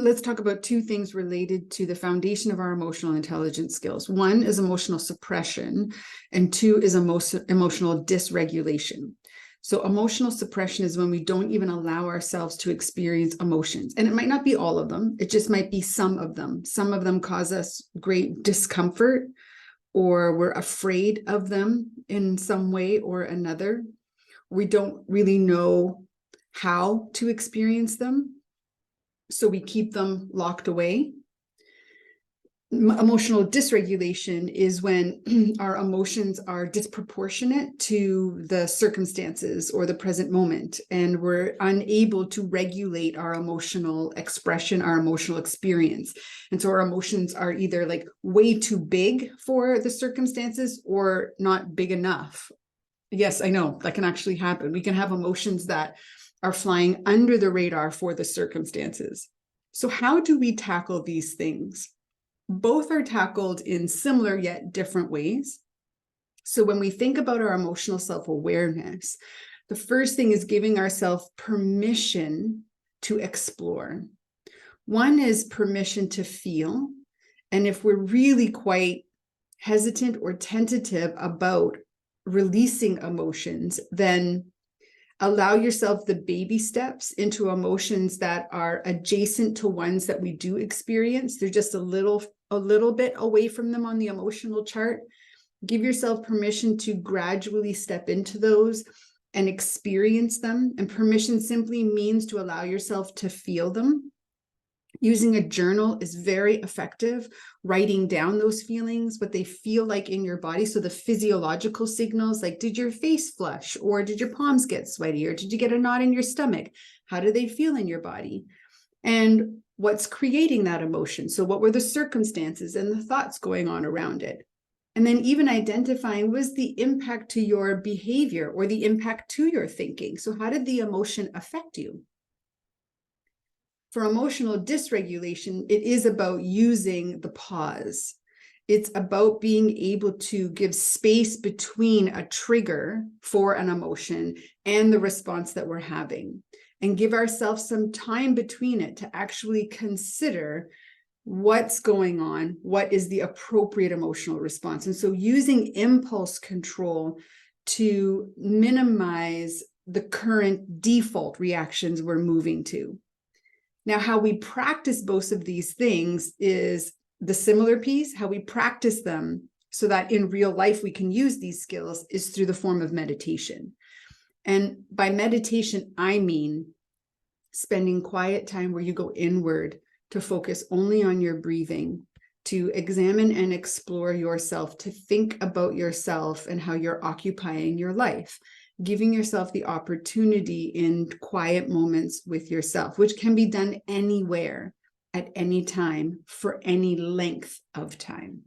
let's talk about two things related to the foundation of our emotional intelligence skills. One is emotional suppression, and two is emotional dysregulation. So emotional suppression is when we don't even allow ourselves to experience emotions. And it might not be all of them. It just might be some of them. Some of them cause us great discomfort, or we're afraid of them in some way or another. We don't really know how to experience them, so we keep them locked away. Emotional dysregulation is when our emotions are disproportionate to the circumstances or the present moment, and we're unable to regulate our emotional expression, our emotional experience. And so our emotions are either like way too big for the circumstances or not big enough. Yes, I know that can actually happen. We can have emotions that are flying under the radar for the circumstances. So how do we tackle these things? Both are tackled in similar yet different ways. So when we think about our emotional self-awareness, the first thing is giving ourselves permission to explore. One is permission to feel. And if we're really quite hesitant or tentative about releasing emotions, then allow yourself the baby steps into emotions that are adjacent to ones that we do experience. They're just a little bit away from them on the emotional chart. Give yourself permission to gradually step into those and experience them. And permission simply means to allow yourself to feel them. Using a journal is very effective, writing down those feelings, what they feel like in your body. So the physiological signals, like did your face flush, or did your palms get sweaty, or did you get a knot in your stomach? How do they feel in your body? And what's creating that emotion? So what were the circumstances and the thoughts going on around it? And then even identifying was the impact to your behavior or the impact to your thinking. So how did the emotion affect you? For emotional dysregulation, it is about using the pause. It's about being able to give space between a trigger for an emotion and the response that we're having, and give ourselves some time between it to actually consider what's going on, what is the appropriate emotional response. And so using impulse control to minimize the current default reactions we're moving to. Now, how we practice both of these things is the similar piece. How we practice them so that in real life we can use these skills is through the form of meditation. And by meditation, I mean spending quiet time where you go inward to focus only on your breathing, to examine and explore yourself, to think about yourself and how you're occupying your life. Giving yourself the opportunity in quiet moments with yourself, which can be done anywhere, at any time, for any length of time.